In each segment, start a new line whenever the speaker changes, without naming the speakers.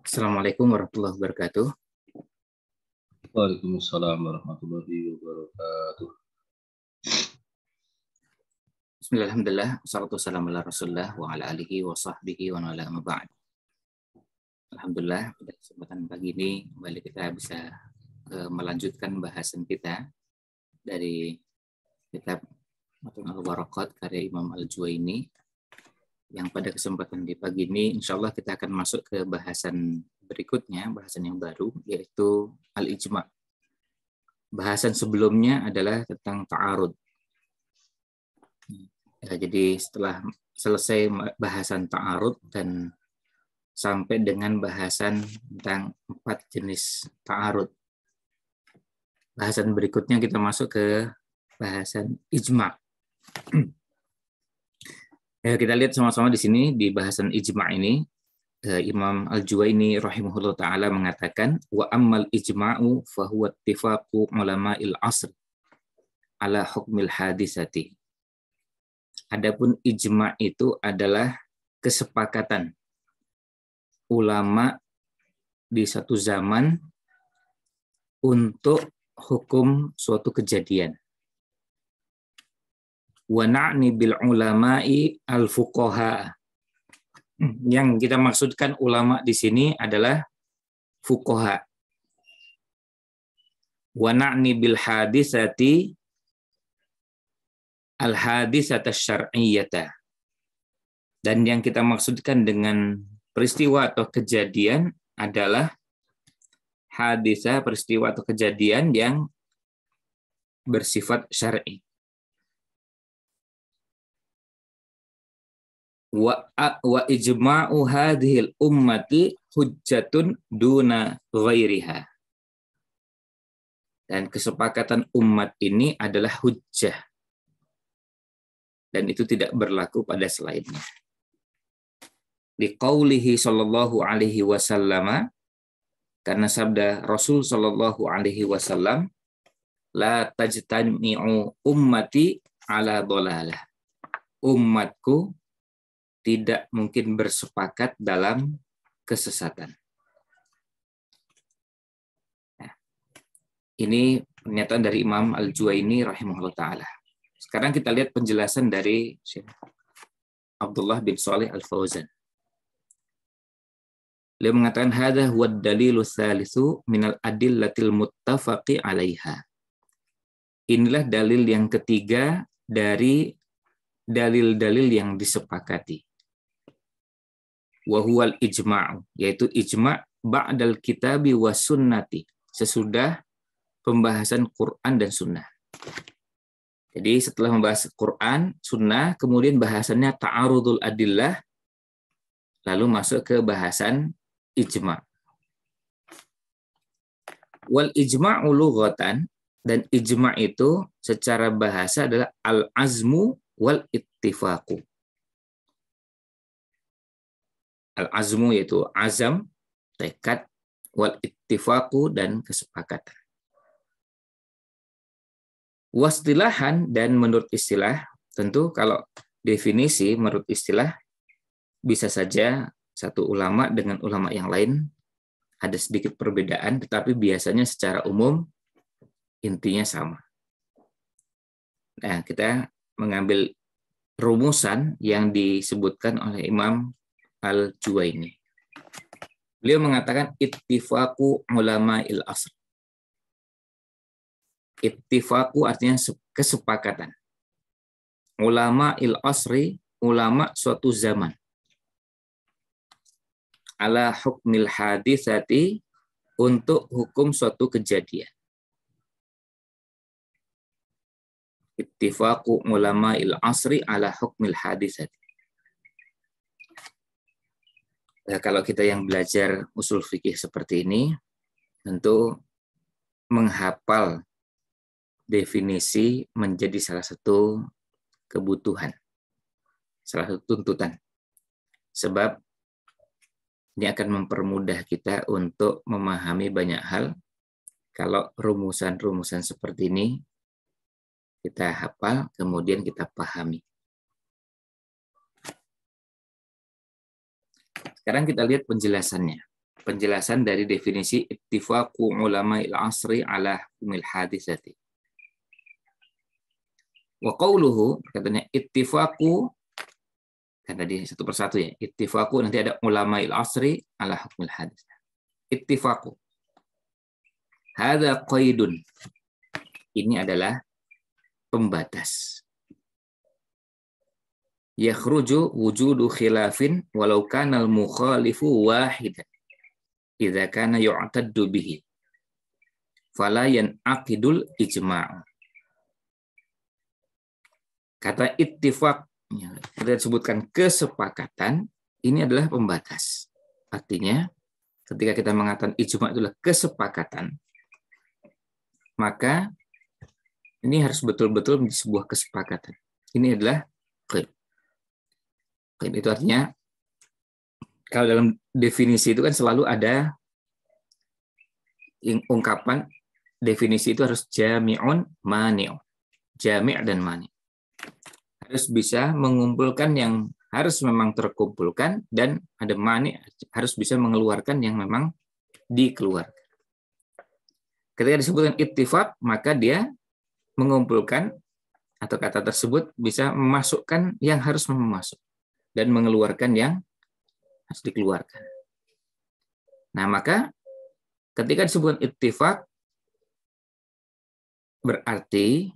Assalamualaikum warahmatullahi wabarakatuh.
Waalaikumsalam warahmatullahi wabarakatuh.
Bismillahirrahmanirrahim. Wassalatu wassalamu ala Rasulillah wa ala alihi wa sahbihi wa ala ma ba'd. Alhamdulillah, pada kesempatan pagi ini kembali kita bisa melanjutkan bahasan kita dari kitab Matn al-Waraqat karya Imam Al-Juwaini, yang pada kesempatan di pagi ini insya Allah kita akan masuk ke bahasan berikutnya, bahasan yang baru, yaitu al-ijma'. Bahasan sebelumnya adalah tentang ta'arud. Ya, jadi setelah selesai bahasan ta'arud dan sampai dengan bahasan tentang 4 jenis ta'arud, bahasan berikutnya kita masuk ke bahasan ijma'. Ya, kita lihat sama-sama di sini di bahasan ijma' ini, Imam Al-Juwaini rahimahullah ta'ala mengatakan, wa ammal ijma'u fahuwa ittifaqu ulama'il asr ala hukmil hadisati. Adapun ijma' itu adalah kesepakatan ulama di satu zaman untuk hukum suatu kejadian. Wa na'ni bil ulama'i al-fuqaha. Yang kita maksudkan ulama di sini adalah fuqaha. Wa na'ni bil hadisati al-hadisata syar'iyyata. Dan yang kita maksudkan dengan peristiwa atau kejadian adalah hadisah, peristiwa atau kejadian yang bersifat syar'i. Wa ijma'u hadhil ummati hujjatun duna ghairiha. Dan kesepakatan umat ini adalah hujjah. Dan itu tidak berlaku pada selainnya. Liqaulihi sallallahu alaihi wasallam, karena sabda Rasul sallallahu alaihi wasallam, la tajtami'u ummati ala dhalalah. Umatku tidak mungkin bersepakat dalam kesesatan. Nah, ini pernyataan dari Imam Al-Juwaini rahimahullah ta'ala. Sekarang kita lihat penjelasan dari Syekh Abdullah bin Shalih Al-Fauzan. Beliau mengatakan, hadza huwa ad-dalilu tsalitsu minal adillatil muttafaqi 'alaiha. Inilah dalil yang ketiga dari dalil-dalil yang disepakati. Wa huwal ijma'u, yaitu ijma' ba'dal kitabi was sunnati, sesudah pembahasan Quran dan sunnah. Jadi setelah membahas Quran, sunnah, kemudian bahasannya ta'arudul adillah, lalu masuk ke bahasan ijma'. Wal ijma'u lughatan, dan ijma' itu secara bahasa adalah al-azmu wal ittifaqu. Al-azmu yaitu azam, tekad, wal ittifaqu dan kesepakatan. Wastilahan, dan menurut istilah, tentu kalau definisi menurut istilah bisa saja satu ulama dengan ulama yang lain ada sedikit perbedaan, tetapi biasanya secara umum intinya sama. Nah, kita mengambil rumusan yang disebutkan oleh Imam Al-Juwaini. Beliau mengatakan ittifaqu ulama'il asr. Ittifaqu artinya kesepakatan. Ulama'il asri, ulama suatu zaman. Ala hukmil hadisati, untuk hukum suatu kejadian. Ittifaqu ulama'il asri ala hukmil hadisati. Nah, kalau kita yang belajar usul fikih seperti ini, tentu menghafal definisi menjadi salah satu kebutuhan, salah satu tuntutan. Sebab ini akan mempermudah kita untuk memahami banyak hal. Kalau rumusan-rumusan seperti ini kita hafal, kemudian kita pahami. Sekarang kita lihat penjelasannya. penjelasan dari definisi ittifaqu ulama'il asri ala hukmil haditsati. Wa qawluhu, katanya ittifaqu, kan tadi satu persatu ya, ittifaqu nanti ada ulama'il asri ala hukmil hadits. Ittifaqu. Hadza qaidun. Ini adalah pembatas. Yakhruju wujudu khilafin walau kana al-mukhalifu wahidan. Idza kana yu'taddu bihi fala yanaqidul ijma'. Kata ittifaq, kita sebutkan kesepakatan, ini adalah pembatas. Artinya ketika kita mengatakan ijma' itulah kesepakatan, maka ini harus betul-betul menjadi sebuah kesepakatan. Ini adalah qid. Qid itu artinya, kalau dalam definisi itu kan selalu ada ungkapan definisi itu harus jami'un mani'un. Jami' dan mani'. Harus bisa mengumpulkan yang harus memang terkumpulkan, dan ada mani', harus bisa mengeluarkan yang memang dikeluarkan. Ketika disebutkan ittifaq, maka dia mengumpulkan atau kata tersebut bisa memasukkan yang harus masuk dan mengeluarkan yang harus dikeluarkan. Nah, maka ketika disebut ittifaq berarti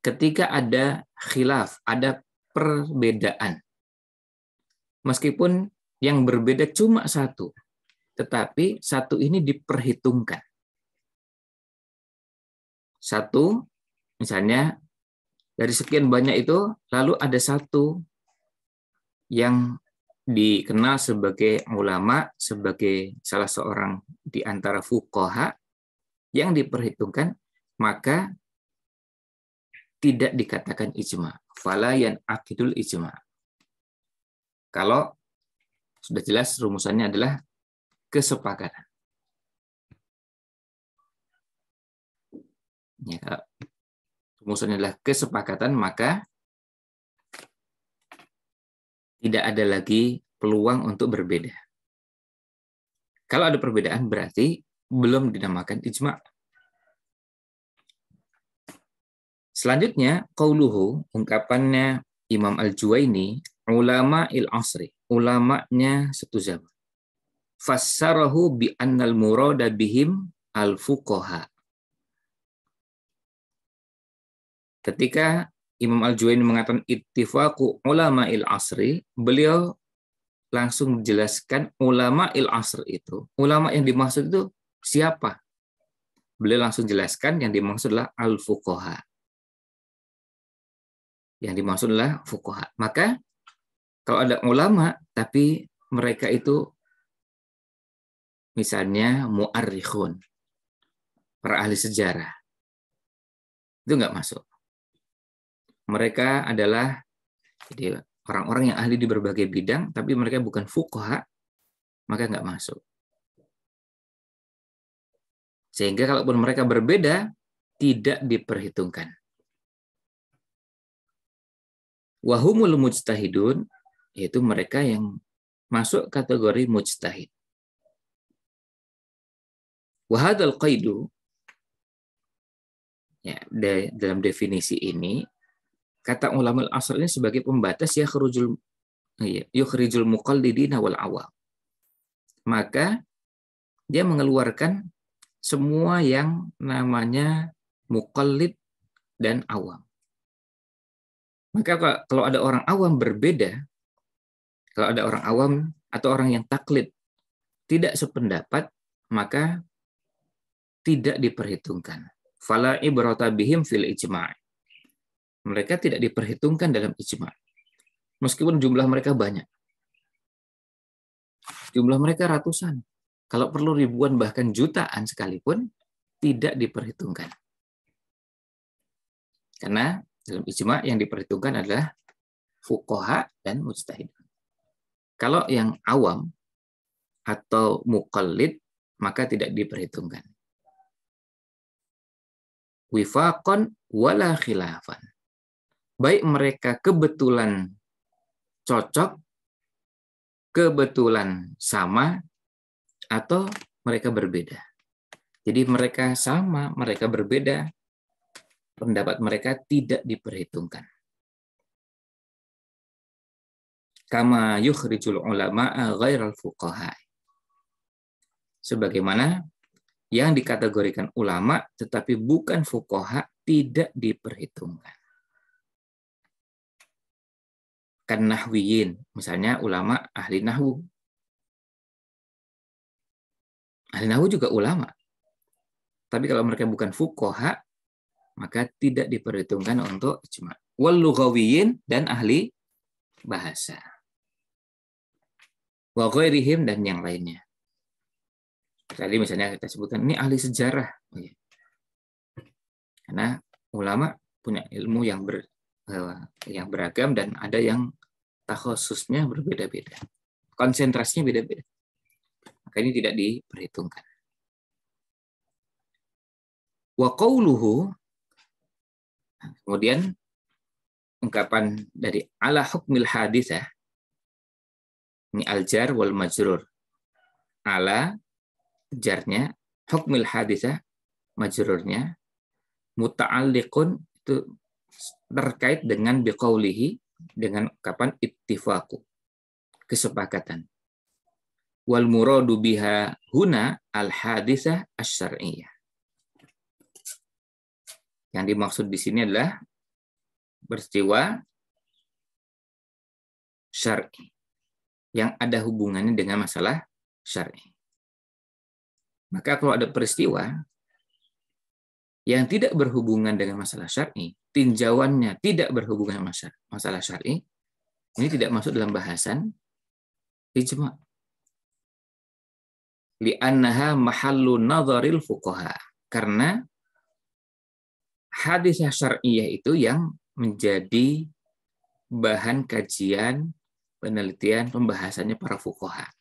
ketika ada khilaf, ada perbedaan. Meskipun yang berbeda cuma satu, tetapi satu ini diperhitungkan. Satu, misalnya dari sekian banyak itu, lalu ada satu yang dikenal sebagai ulama, sebagai salah seorang di antara fuqaha yang diperhitungkan, maka tidak dikatakan ijma'. Fala yanaqidul ijma'. Kalau sudah jelas rumusannya adalah kesepakatan. Ya, kalau rumusannya adalah kesepakatan, maka tidak ada lagi peluang untuk berbeda. Kalau ada perbedaan berarti belum dinamakan ijma'. Selanjutnya, qauluhu, ungkapannya Imam Al-Juwaini, ulama il-asri, ulamanya satu zaman. Fassarahu bi annal murada bihim al-fuqaha. Ketika Imam Al-Juwaini mengatakan ittifaqu ulama il-asri, beliau langsung menjelaskan ulama il-asr itu. Ulama yang dimaksud itu siapa? Beliau langsung jelaskan yang dimaksud adalah al-fuqaha. Yang dimaksud adalah fuqaha. Maka kalau ada ulama tapi mereka itu misalnya mu'arrikhun, para ahli sejarah, itu nggak masuk. Mereka adalah jadi orang-orang yang ahli di berbagai bidang, tapi mereka bukan fuqaha, maka nggak masuk. Sehingga kalaupun mereka berbeda, tidak diperhitungkan. Wahumul mujtahidun, yaitu mereka yang masuk kategori mujtahid. Wahadal qaidu, ya, dalam definisi ini, kata ulama al-asr ini sebagai pembatas yukhrijul muqallidina wal awam. Maka dia mengeluarkan semua yang namanya muqallid dan awam. Maka kalau ada orang awam berbeda, kalau ada orang awam atau orang yang taklid tidak sependapat, maka tidak diperhitungkan. Fala ibrata bihim fil ijma'. Mereka tidak diperhitungkan dalam ijma'. Meskipun jumlah mereka banyak. Jumlah mereka ratusan. Kalau perlu ribuan bahkan jutaan sekalipun, tidak diperhitungkan. Karena dalam ijma' yang diperhitungkan adalah fuqaha dan mujtahid. Kalau yang awam atau muqallid, maka tidak diperhitungkan. Wifaqan wala khilafan. Baik mereka kebetulan cocok, kebetulan sama, atau mereka berbeda. Jadi mereka sama, mereka berbeda, pendapat mereka tidak diperhitungkan. Kama yukhrijul ulama'a ghairal fuqaha. Sebagaimana yang dikategorikan ulama tetapi bukan fuqaha tidak diperhitungkan. Kan nahwiyin, misalnya ulama ahli nahwu. Ahli nahwu juga ulama. Tapi kalau mereka bukan fuqaha, maka tidak diperhitungkan untuk ijma. Wal lughawiyin, dan ahli bahasa. Wa ghairihim, dan yang lainnya. Tadi misalnya kita sebutkan ini ahli sejarah. Karena ulama punya ilmu yang beragam dan ada yang takhususnya berbeda-beda. Konsentrasinya beda-beda. Maka ini tidak diperhitungkan. Wa qauluhu, kemudian ungkapan dari ala hukmil haditsah, ini al-jar wal majrur. Ala jarnya, hukmil haditsah majrurnya, muta'alliqun itu terkait dengan biqaulihi, dengan ungkapan ittifaqu, kesepakatan. Wal muradu biha huna al haditsah asy-syar'iyyah. Yang dimaksud di sini adalah peristiwa syar'i yang ada hubungannya dengan masalah syar'i. Maka kalau ada peristiwa yang tidak berhubungan dengan masalah syar'i, tinjauannya tidak berhubungan dengan masalah syar'i, ini tidak masuk dalam bahasan ijma'. Li'annaha mahallu nadharil fuqaha. Karena haditsah syar'iyyah itu yang menjadi bahan kajian, penelitian, pembahasannya para fuqaha.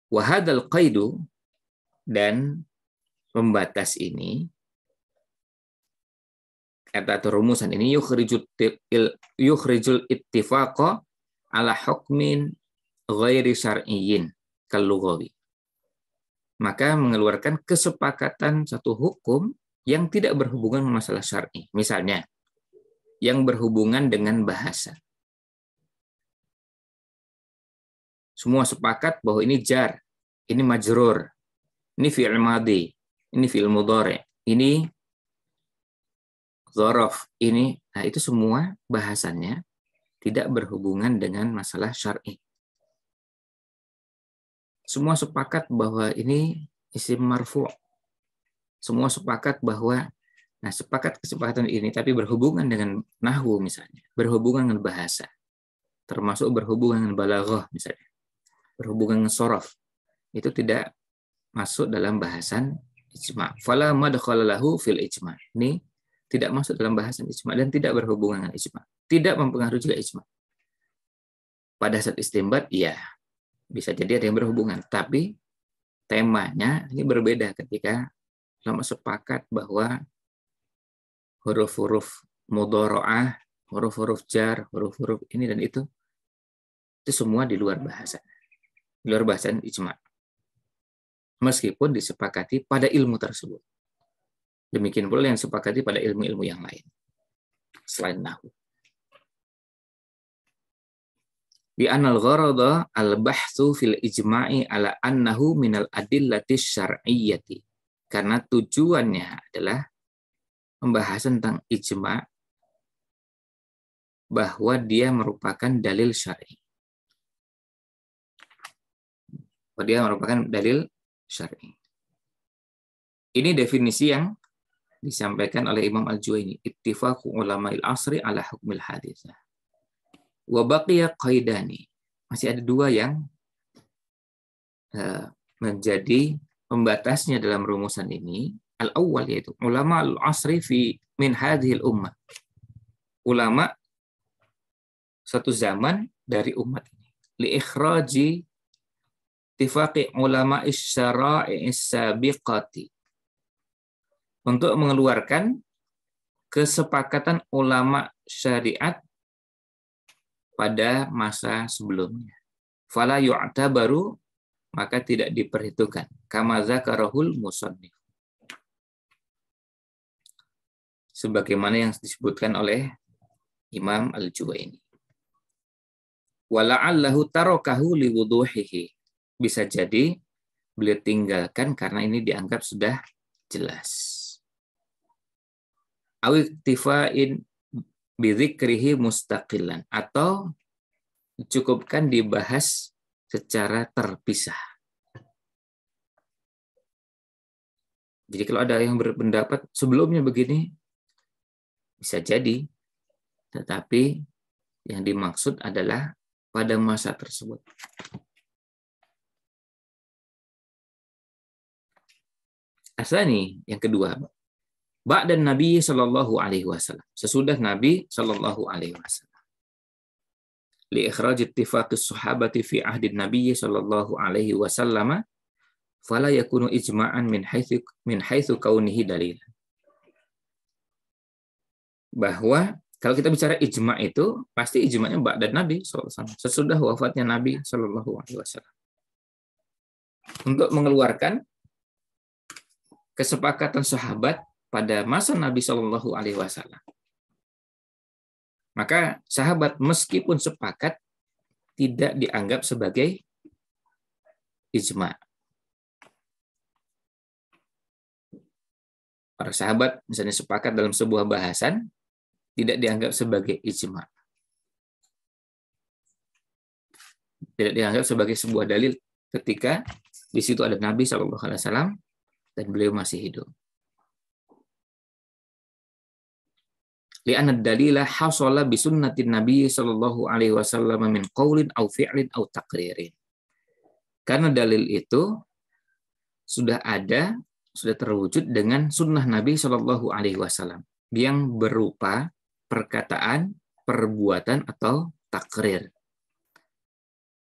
Wa hadzal qaidu, dan pembatas ini atau rumusan ini yukhrijul ittifaqa ala hukmin ghairi syar'iyyin kal lughawi. Maka mengeluarkan kesepakatan satu hukum yang tidak berhubungan dengan masalah syar'i. Misalnya, yang berhubungan dengan bahasa. Semua sepakat bahwa ini jar, ini majrur, ini fi'il madhi, ini fi'il mudhari', ini dzaraf, ini, nah itu semua bahasannya tidak berhubungan dengan masalah syar'i. Semua sepakat bahwa ini isim marfu'. Semua sepakat bahwa, nah sepakat kesepakatan ini tapi berhubungan dengan nahwu misalnya, berhubungan dengan bahasa, termasuk berhubungan dengan balaghah misalnya, berhubungan dengan shoraf, itu tidak masuk dalam bahasan ijma'. Fala madkhala lahu fil ijma'. Ini tidak masuk dalam bahasan ijma' dan tidak berhubungan dengan ijma'. Tidak mempengaruhi juga ijma'. Pada saat istinbat, ya bisa jadi ada yang berhubungan, tapi temanya ini berbeda ketika ulama sepakat bahwa huruf-huruf mudhara'ah, huruf-huruf jar, huruf-huruf ini dan itu semua di luar bahasan. Di luar bahasan ijma'. Meskipun disepakati pada ilmu tersebut. Demikian pula yang disepakati pada ilmu-ilmu yang lain selain nahwu. Di anal gharada al-bahtsu fil ijma'i ala annahu minal adillati syar'iyyati. Karena tujuannya adalah pembahasan tentang ijma' bahwa dia merupakan dalil syar'i. Bahwa dia merupakan dalil syar'i. Ini definisi yang disampaikan oleh Imam Al-Juwaini, ittifaqu ulama'il asri ala hukmil haditsah. Wa baqiya qaidani. Masih ada dua yang menjadi pembatasnya dalam rumusan ini. Al-awwal yaitu ulama al-asri fi min hadhil ummah. Ulama satu zaman dari umat ini. Li ikhraji ittifaqi ulama isyara'i sabiqati. Untuk mengeluarkan kesepakatan ulama syariat pada masa sebelumnya. fala yu'tabaru, maka tidak diperhitungkan. Kama dzakarahul musannif, sebagaimana yang disebutkan oleh Imam Al-Juwaini. Wala'allahu tarakahu liwuduhihi, bisa jadi beliau tinggalkan karena ini dianggap sudah jelas. Awiktifa'in bidzikrihi mustaqillan, atau cukupkan dibahas secara terpisah. Jadi kalau ada yang berpendapat sebelumnya begini, bisa jadi, tetapi yang dimaksud adalah pada masa tersebut. Asani, yang kedua, ba'dan Nabi sallallahu alaihi wasallam, sesudah Nabi sallallahu alaihi wasallam. Li ikhraj ittifaqis sahabati fi ahdi Nabi sallallahu alaihi wasallam fala yakunu ijma'an min haitsu kaunihi dalil. Bahwa kalau kita bicara ijma' itu pasti ijma'nya ba'dan Nabi sallallahu alaihi wasallam, sesudah wafatnya Nabi sallallahu alaihi wasallam. Untuk mengeluarkan kesepakatan sahabat pada masa Nabi Shallallahu Alaihi Wasallam, maka sahabat meskipun sepakat tidak dianggap sebagai ijma. Para sahabat misalnya sepakat dalam sebuah bahasan, tidak dianggap sebagai ijma. Tidak dianggap sebagai sebuah dalil ketika di situ ada Nabi Shallallahu Alaihi Wasallam dan beliau masih hidup. Li'anna dalila hasala bi sunnatin Nabi sallallahu alaihi wasallam min qaulin aw fi'lin aw taqririn. Karena dalil itu sudah ada, sudah terwujud dengan sunnah Nabi sallallahu alaihi wasallam yang berupa perkataan, perbuatan atau takrir.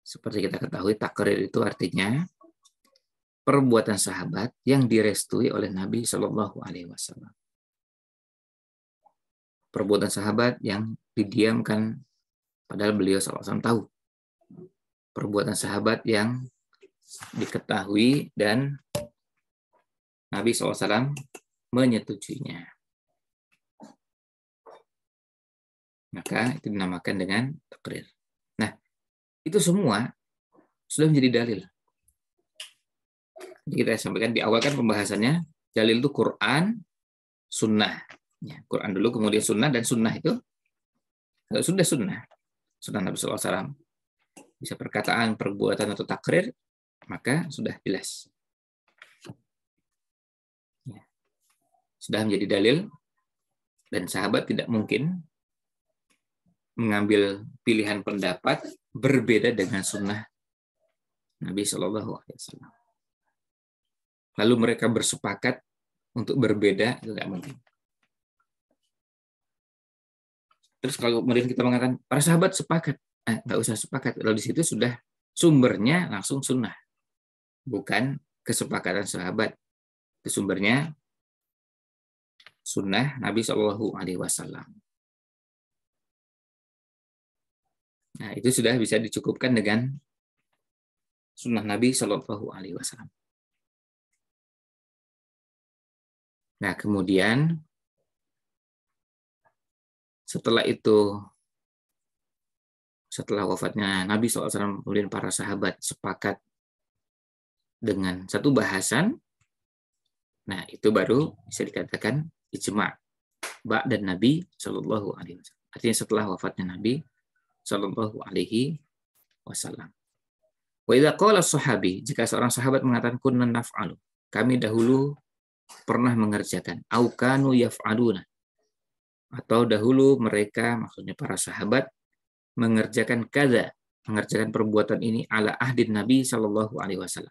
Seperti kita ketahui, takrir itu artinya perbuatan sahabat yang direstui oleh Nabi Shallallahu Alaihi Wasallam. Perbuatan sahabat yang didiamkan padahal beliau SAW tahu. Perbuatan sahabat yang diketahui dan Nabi SAW menyetujuinya. Maka itu dinamakan dengan takrir. Nah, itu semua sudah menjadi dalil. Jadi kita sampaikan di awal kan pembahasannya, dalil itu Quran, sunnah. Ya, Quran dulu, kemudian sunnah, dan sunnah itu kalau sudah sunnah Nabi SAW, bisa perkataan, perbuatan, atau takrir, maka sudah jelas. Ya, sudah menjadi dalil, dan sahabat tidak mungkin mengambil pilihan pendapat berbeda dengan sunnah Nabi Shallallahu Alaihi Wasallam. Lalu mereka bersepakat untuk berbeda, itu tidak mungkin. Terus kalau kemudian kita mengatakan para sahabat sepakat, nggak usah sepakat. Kalau di situ sudah sumbernya langsung sunnah, bukan kesepakatan sahabat. Itu sumbernya sunnah Nabi Shallallahu Alaihi Wasallam. Nah, itu sudah bisa dicukupkan dengan sunnah Nabi Shallallahu Alaihi Wasallam. Nah, kemudian setelah itu, setelah wafatnya Nabi SAW, kemudian para sahabat sepakat dengan satu bahasan, nah itu baru bisa dikatakan ijma' ba'dan Nabi Shallallahu Alaihi Wasallam. Artinya setelah wafatnya Nabi Shallallahu Alaihi Wasallam. Wa idza qala sahabi, jika seorang sahabat mengatakan kunna naf'alu, kami dahulu pernah mengerjakan, au kanu yaf'aluna, atau dahulu mereka, maksudnya para sahabat, mengerjakan kada, mengerjakan perbuatan ini ala ahdin Nabi Shallallahu Alaihi Wasallam,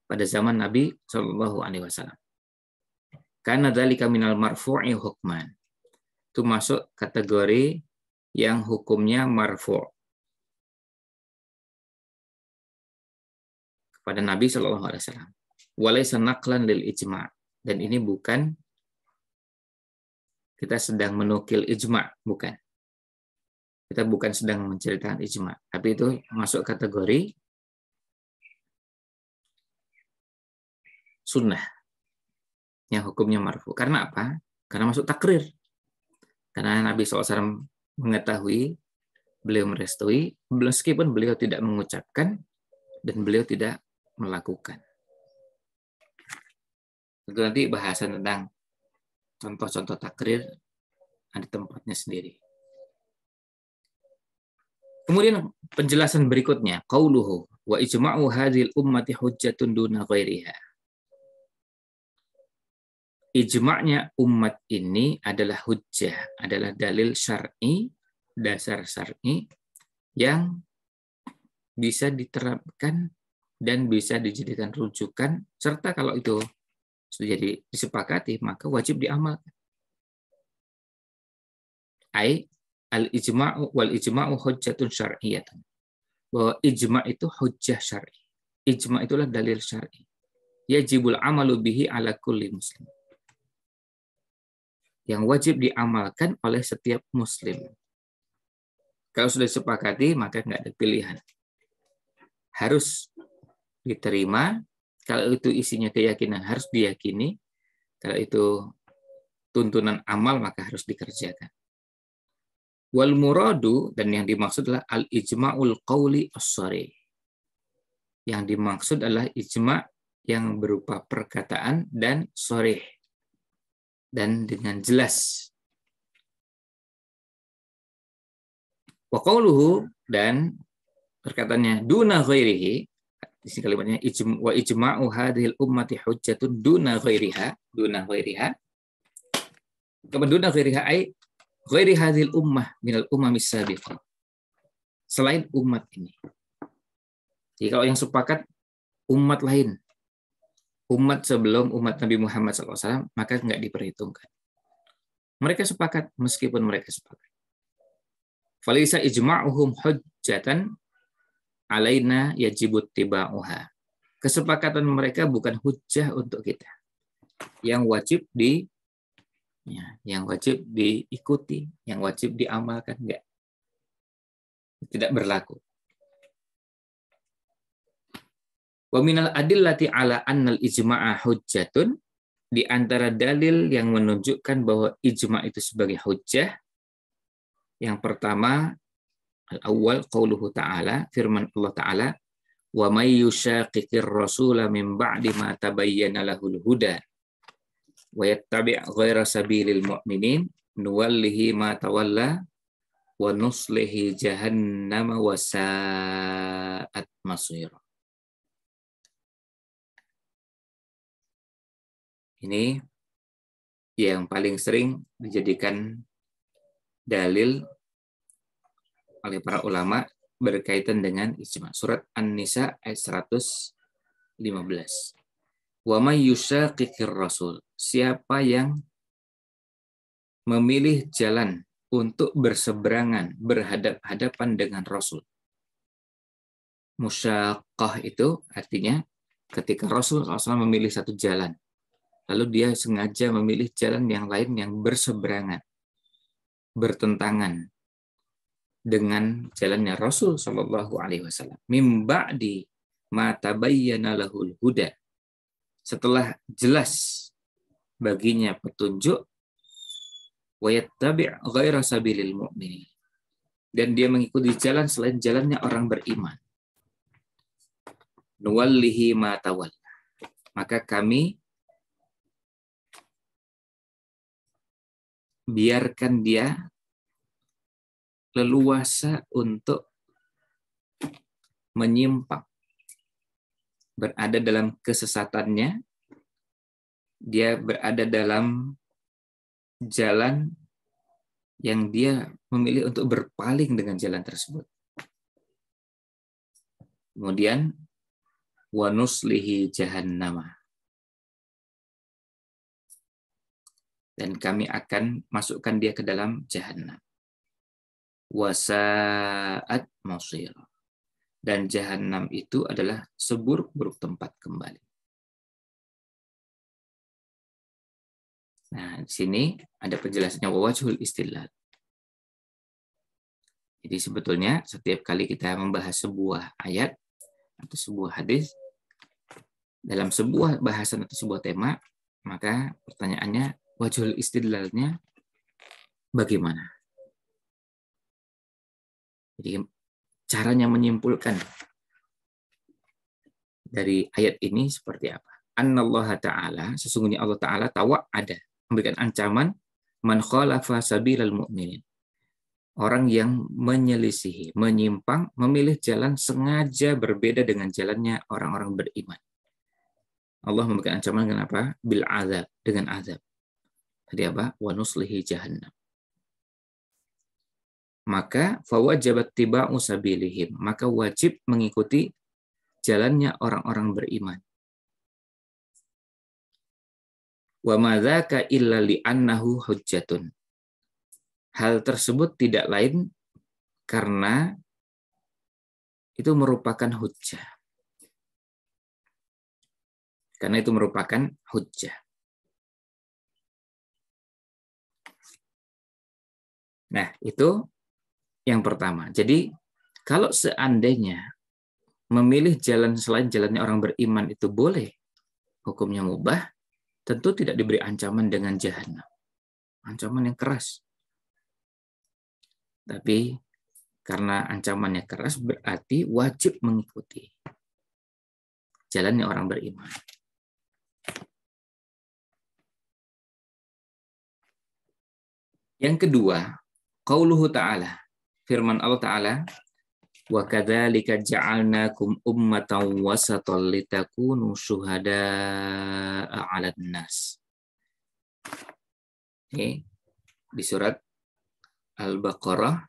pada zaman Nabi Shallallahu Alaihi Wasallam. Karena dzalika minal marfu'i hukman, itu masuk kategori yang hukumnya marfu' kepada Nabi Shallallahu Alaihi Wasallam. Walaysa naqlan lil ijma', dan ini bukan kita sedang menukil ijma', bukan. Kita bukan sedang menceritakan ijma, tapi itu masuk kategori sunnah yang hukumnya marfu. Karena apa? Karena masuk takrir. Karena Nabi SAW mengetahui, beliau merestui, meskipun beliau tidak mengucapkan dan beliau tidak melakukan. Itu nanti bahasan tentang contoh-contoh takrir ada tempatnya sendiri. Kemudian penjelasan berikutnya, qauluhu wa ijma'u hadhil ummati hujjatun duna ghairiha. Ijma'nya umat ini adalah hujjah, adalah dalil syar'i, dasar syar'i yang bisa diterapkan dan bisa dijadikan rujukan, serta kalau itu sudah jadi disepakati maka wajib diamalkan. Ai al-ijma'u wal ijma'u hujjatun syar'iyyatun. Bahwa ijma' itu hujjah syar'i. Ijma' itulah dalil syar'i. Yajibul amalu bihi ala kulli muslim. Yang wajib diamalkan oleh setiap muslim. Kalau sudah disepakati maka nggak ada pilihan. Harus diterima. Kalau itu isinya keyakinan harus diyakini. Kalau itu tuntunan amal maka harus dikerjakan. Wal muradu, dan yang dimaksud adalah al-ijma'ul qawli as-sharih. Yang dimaksud adalah ijma' yang berupa perkataan dan sharih. Dan dengan jelas. Wa qawluhu, dan perkataannya duna ghairihi, di sini kalimatnya wa ijma'u hadhil ummati hujjatun duna ghairiha, duna ghairiha. Duna ghairiha ay ghairi hadhil ummah minal umamis sabiqah. Selain umat ini. Jadi kalau yang sepakat umat lain, umat sebelum umat Nabi Muhammad SAW, maka nggak diperhitungkan. Mereka sepakat meskipun mereka sepakat. Falisa ijma'uhum hujjatan alaina yajibut tiba'uha. Kesepakatan mereka bukan hujjah untuk kita. Yang wajib diikuti, yang wajib diamalkan, enggak. Tidak berlaku. Wa minal adillati ala annal ijma'a hujjatun, di antara dalil yang menunjukkan bahwa ijma' itu sebagai hujjah, yang pertama, al-awwal qauluhu ta'ala, firman Allah Ta'ala, wa may yushaqiqir rasula min ba'di ma tabayyana lahul huda wa yattabi' ghaira sabilil mu'minin nuwallihi ma tawalla wa nuslihi jahannama wa sa'at masira. Ini yang paling sering dijadikan dalil oleh para ulama berkaitan dengan ijma'. Surat An-Nisa ayat 115. Wa may yushaqiqir rasul, siapa yang memilih jalan untuk berseberangan, berhadap-hadapan dengan Rasul. Musyaqqah itu artinya ketika Rasul SAW memilih satu jalan, lalu dia sengaja memilih jalan yang lain yang berseberangan, bertentangan dengan jalannya Rasul SAW. Mim ba'di ma tabayyana lahul huda, setelah jelas baginya petunjuk, wa yattabi' ghaira sabilil mu'minin, dan dia mengikuti jalan selain jalannya orang beriman. Nuwallihi ma tawalla, maka kami biarkan dia leluasa untuk menyimpang, berada dalam kesesatannya, dia berada dalam jalan yang dia memilih untuk berpaling dengan jalan tersebut. Kemudian wa nuslihi jahannama, dan kami akan masukkan dia ke dalam jahannam. Wa sa'at masir, dan jahannam itu adalah seburuk-buruk tempat kembali. Nah, di sini ada penjelasannya wajhul istilal. Jadi sebetulnya setiap kali kita membahas sebuah ayat atau sebuah hadis dalam sebuah bahasan atau sebuah tema, maka pertanyaannya wajhul istidlalnya bagaimana? Jadi caranya menyimpulkan dari ayat ini seperti apa? Annallaha ta'ala, sesungguhnya Allah Ta'ala ada memberikan ancaman man khalafa sabilal mu'minin. Orang yang menyelisihi, menyimpang, memilih jalan sengaja berbeda dengan jalannya orang-orang beriman. Allah memberikan ancaman dengan apa? Bil azab, dengan azab. Tadi apa? Wa nuslihi jahannam. Maka fawajabat tiba'u sabilihim, maka wajib mengikuti jalannya orang-orang beriman. Wa madzaka illa li'annahu hujjatun. Hal tersebut tidak lain karena itu merupakan hujjah. Karena itu merupakan hujjah. Nah, itu yang pertama. Jadi, kalau seandainya memilih jalan selain jalannya orang beriman itu boleh, hukumnya mubah, tentu tidak diberi ancaman dengan jahanam. Ancaman yang keras. Tapi karena ancamannya keras berarti wajib mengikuti jalannya orang beriman. Yang kedua, qauluhu ta'ala, firman Allah Ta'ala, wa kadzalika ja'alnakum ummatan wasatan litakunu syuhada'a 'alan nas. Ini di surat Al-Baqarah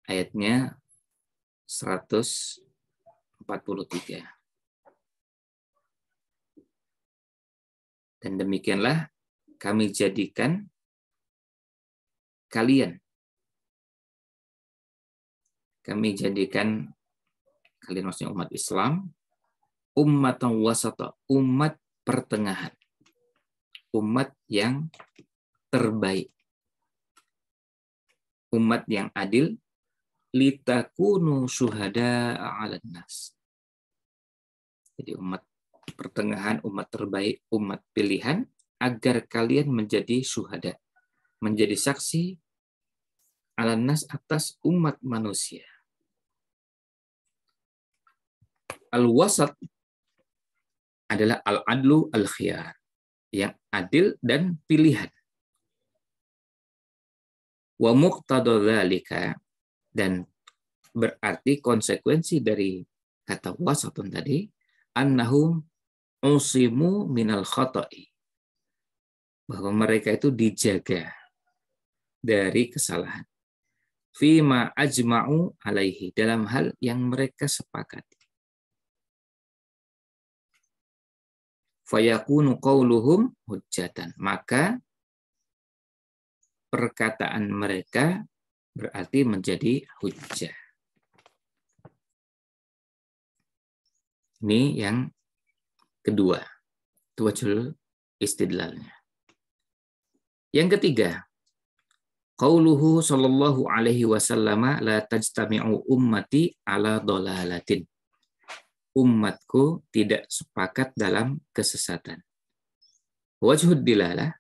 ayatnya 143. Dan demikianlah kami jadikan kalian maksudnya umat Islam, ummatan wasata, umat pertengahan, umat yang terbaik, umat yang adil, litakunu syuhada'a 'alan nas. Jadi umat pertengahan, umat terbaik, umat pilihan, agar kalian menjadi syuhada, menjadi saksi 'alan nas, atas umat manusia. Al-wasat adalah al-adlu al-khiyar, yang adil dan pilihan. Wa muqtada dzalika, dan berarti konsekuensi dari kata wasatun tadi, annahum usimu minal khata'i, bahwa mereka itu dijaga dari kesalahan. Fima ajma'u alaihi, dalam hal yang mereka sepakati. Fayakunu qauluhum hujjatan, maka perkataan mereka berarti menjadi hujjah. Ini yang kedua, itu wajhul istidlalnya. Yang ketiga, qauluhu sallallahu alaihi wasallam, la tajtami'u ummati ala dolalatin. Umatku tidak sepakat dalam kesesatan. Wajhud dilalah,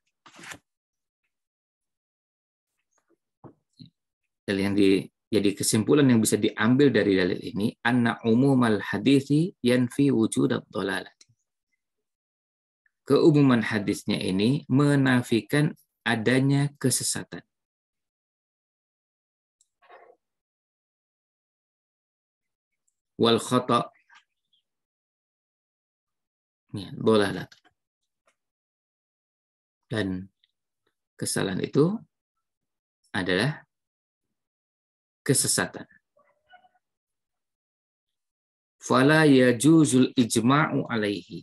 yang jadi kesimpulan yang bisa diambil dari dalil ini, anna umumal hadithi yanfi wujudad dolalati. Keumuman hadisnya ini menafikan adanya kesesatan. Wal khata' dolalat. Dan kesalahan itu adalah kesesatan. Fala yajuzul ijma'u alaihi,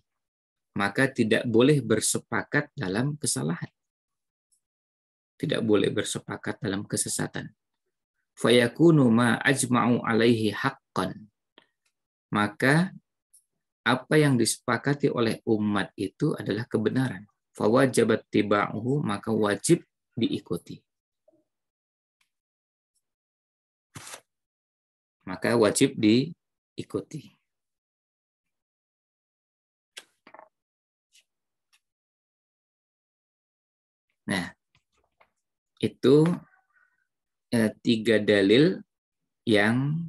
maka tidak boleh bersepakat dalam kesalahan. Tidak boleh bersepakat dalam kesesatan. Fayakunu ma ajma'u alaihi haqqan, maka apa yang disepakati oleh umat itu adalah kebenaran. Fawajabat tiba'uhu, maka wajib diikuti. maka wajib diikuti. Nah, itu 3 dalil yang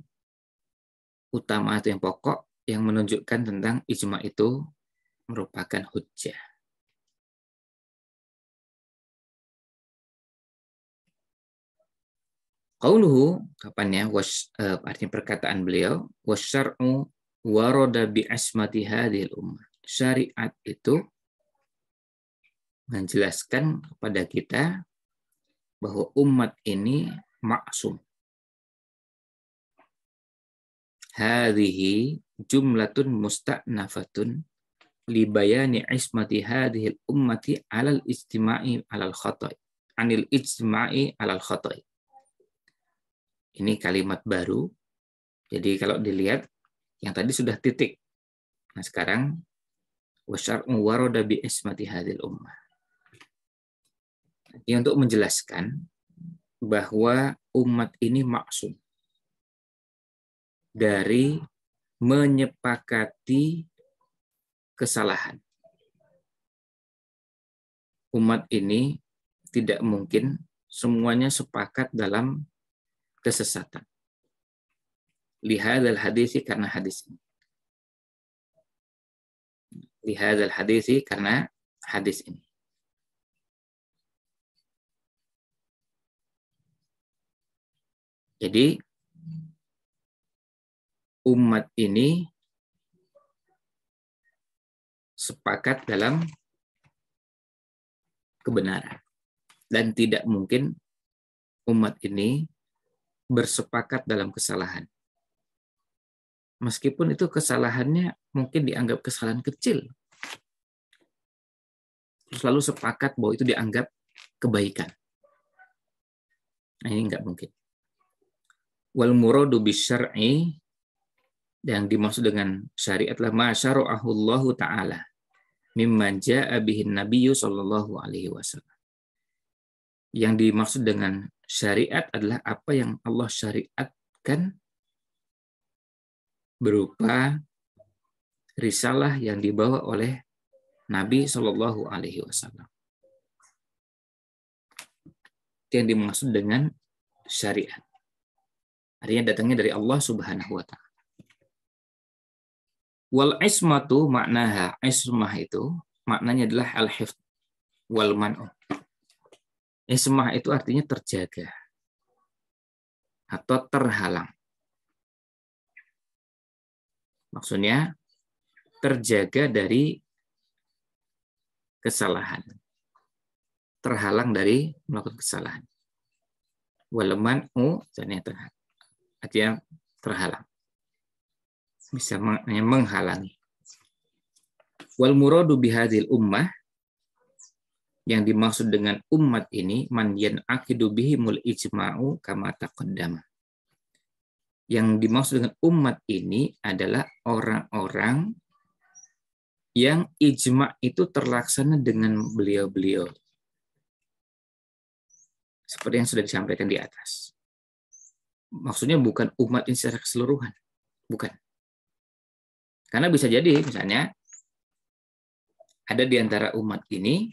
utama atau yang pokok yang menunjukkan tentang ijma itu merupakan hujjah. Qauluhu, kapannya, artinya perkataan beliau, wasyar'u warada bi asmati hadhil ummah. Syariat itu menjelaskan kepada kita bahwa umat ini maksum. Hadhihi jumlatun musta'nafatun li bayani ismati hadhil ummati alal ijtima'i alal khata'i. Anil ijtima'i alal khata'i. Ini kalimat baru. Jadi kalau dilihat, yang tadi sudah titik. Nah sekarang, wasyar'u warada bi ismati hadhil ummah. Ini untuk menjelaskan bahwa umat ini maksum dari menyepakati kesalahan. Umat ini tidak mungkin semuanya sepakat dalam kesesatan. Lihadzal hadisi, karena hadis ini. Lihadzal hadisi, karena hadis ini. Jadi umat ini sepakat dalam kebenaran. Dan tidak mungkin umat ini bersepakat dalam kesalahan. Meskipun itu kesalahannya mungkin dianggap kesalahan kecil. Selalu sepakat bahwa itu dianggap kebaikan. Nah, ini enggak mungkin. Wal muradu bisyar'i, yang dimaksud dengan syariat adalah ma syara'ahu Allah Ta'ala mimman ja'a bihin nabiyyu sallallahu alaihi wasallam. Yang dimaksud dengan syariat adalah apa yang Allah syariatkan berupa risalah yang dibawa oleh Nabi sallallahu alaihi wasallam. Itu yang dimaksud dengan syariat. Artinya datangnya dari Allah Subhanahu wa Ta'ala. Wal ismatu maknaha, ismah itu maknanya adalah al-hifz wal man'u. Ismah itu artinya terjaga atau terhalang. Maksudnya terjaga dari kesalahan. Terhalang dari melakukan kesalahan. Wal man'u artinya terhalang. Bisa menghalangi. Wal muradu bihadil ummah, yang dimaksud dengan umat ini, man yan'aqidu bihimul ijma'u kama taqaddama. Yang dimaksud dengan umat ini adalah orang-orang yang ijma' itu terlaksana dengan beliau-beliau. Seperti yang sudah disampaikan di atas. Maksudnya bukan umat ini secara keseluruhan. Bukan. Karena bisa jadi misalnya ada di antara umat ini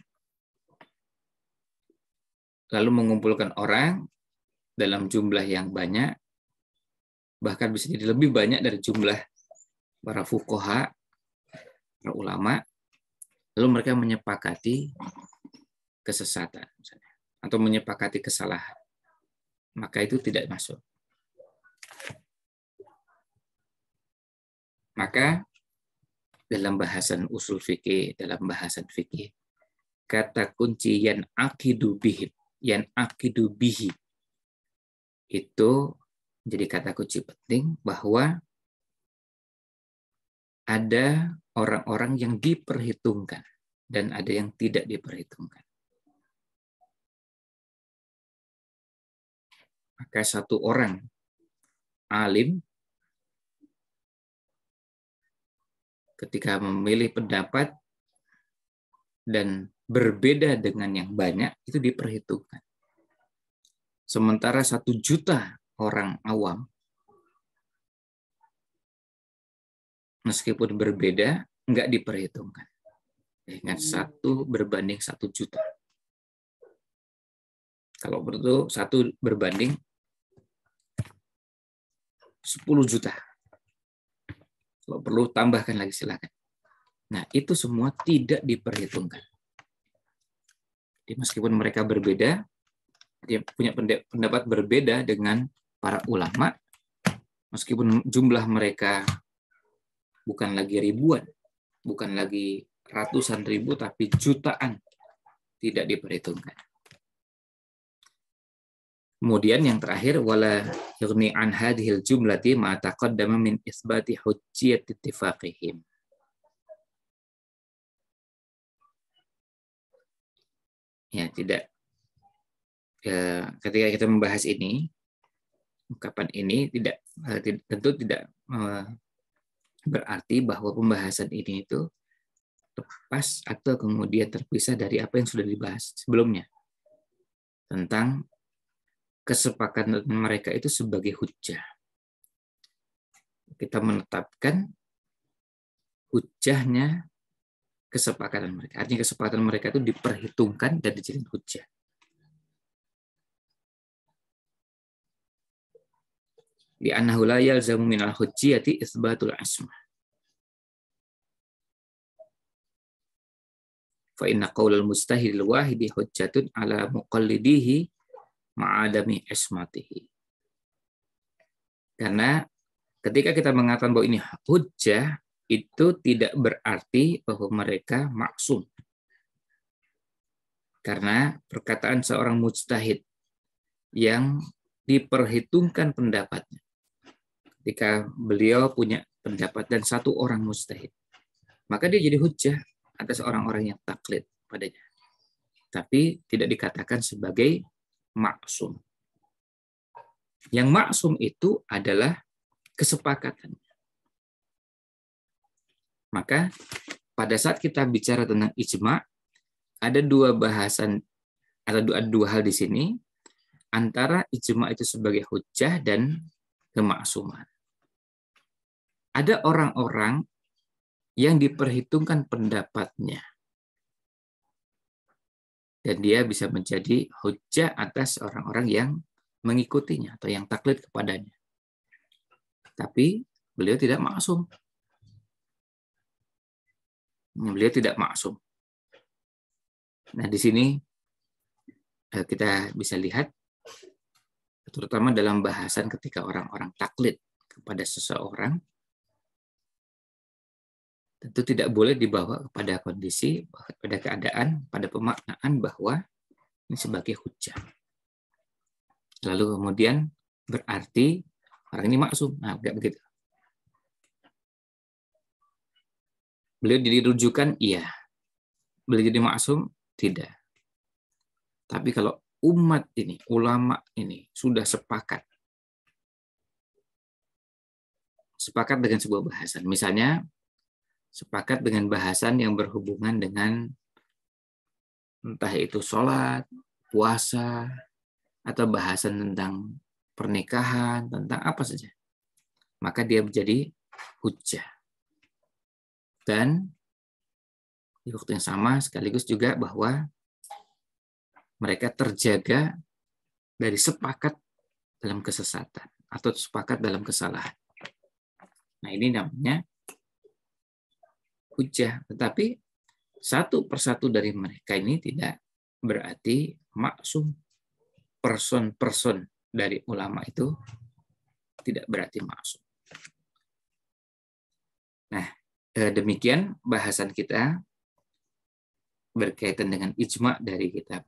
lalu mengumpulkan orang dalam jumlah yang banyak, bahkan bisa jadi lebih banyak dari jumlah para fuqaha, para ulama, lalu mereka menyepakati kesesatan misalnya, atau menyepakati kesalahan. Maka itu tidak masuk. Maka dalam bahasan usul fikih, dalam bahasan fikih, kata kunci yan aqidu bihi itu jadi kata kunci penting, bahwa ada orang-orang yang diperhitungkan dan ada yang tidak diperhitungkan. Maka satu orang alim ketika memilih pendapat dan berbeda dengan yang banyak, itu diperhitungkan. Sementara 1 juta orang awam meskipun berbeda, nggak diperhitungkan. Dengan 1:1 juta. Kalau perlu 1:10 juta. Kalau perlu tambahkan lagi silakan. Nah, itu semua tidak diperhitungkan. Jadi meskipun mereka berbeda, dia punya pendapat berbeda dengan para ulama, meskipun jumlah mereka bukan lagi ribuan, bukan lagi ratusan ribu, tapi jutaan, tidak diperhitungkan. Kemudian yang terakhir, wala yughni an hadhil jumlati ma taqaddama min isbati hujjiyat ittifaqihim. Ya, tidak. Ketika kita membahas ini, ungkapan ini tentu tidak berarti bahwa pembahasan ini itu lepas atau kemudian terpisah dari apa yang sudah dibahas sebelumnya tentang kesepakatan mereka itu sebagai hujjah. Kita menetapkan hujjahnya kesepakatan mereka. Artinya kesepakatan mereka itu diperhitungkan dan dijadikan hujjah. Di annahu la yalzamu minal hujjiyati isbatul asma. Fa inna qaulal mustahil wahidi hujjatun ala muqallidihi ma'adami ismatihi. Karena ketika kita mengatakan bahwa ini hujjah, itu tidak berarti bahwa mereka maksum. Karena perkataan seorang mujtahid yang diperhitungkan pendapatnya. Ketika beliau punya pendapat dan satu orang mujtahid, maka dia jadi hujjah atas orang-orang yang taklid padanya. Tapi tidak dikatakan sebagai maksum. Yang maksum itu adalah kesepakatan. Maka pada saat kita bicara tentang ijma, ada dua bahasan atau dua hal di sini antara ijma itu sebagai hujjah dan kemaksuman. Ada orang-orang yang diperhitungkan pendapatnya dan dia bisa menjadi hujjah atas orang-orang yang mengikutinya atau yang taklid kepadanya. Tapi beliau tidak maksum. Beliau tidak maksum. Nah, di sini kita bisa lihat, terutama dalam bahasan ketika orang-orang taklid kepada seseorang, tentu tidak boleh dibawa kepada kondisi, pada keadaan, pada pemaknaan bahwa ini sebagai hujjah. Lalu kemudian berarti orang ini maksum. Nah, enggak begitu. Beliau jadi rujukan, iya. Beliau jadi maksum, tidak. Tapi kalau umat ini, ulama ini sudah sepakat dengan sebuah bahasan. Misalnya, sepakat dengan bahasan yang berhubungan dengan entah itu sholat, puasa, atau bahasan tentang pernikahan, tentang apa saja. Maka dia menjadi hujjah. Dan di waktu yang sama sekaligus juga bahwa mereka terjaga dari sepakat dalam kesesatan atau sepakat dalam kesalahan. Nah, ini namanya hujjah. Tetapi satu persatu dari mereka ini tidak berarti maksum. Person dari ulama itu tidak berarti maksum. Nah, demikian bahasan kita berkaitan dengan ijma dari kitab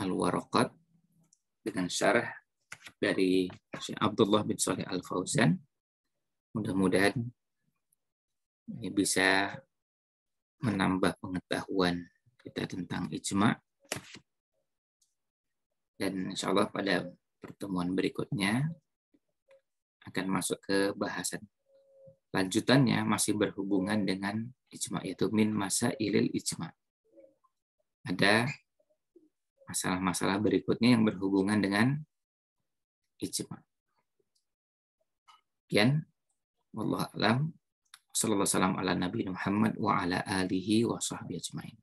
Al-Waraqat dengan syarah dari Syekh Abdullah bin Shalih Al-Fauzan. Mudah-mudahan ini bisa menambah pengetahuan kita tentang ijma. Dan insya Allah pada pertemuan berikutnya akan masuk ke bahasan lanjutannya masih berhubungan dengan ijma, yaitu min masailil ijma. Ada masalah-masalah berikutnya yang berhubungan dengan ijma. Sekian, wallahu a'lam. Sallallahu alaihi wasallam ala Nabi Muhammad wa ala alihi wa sahbihi ajmain.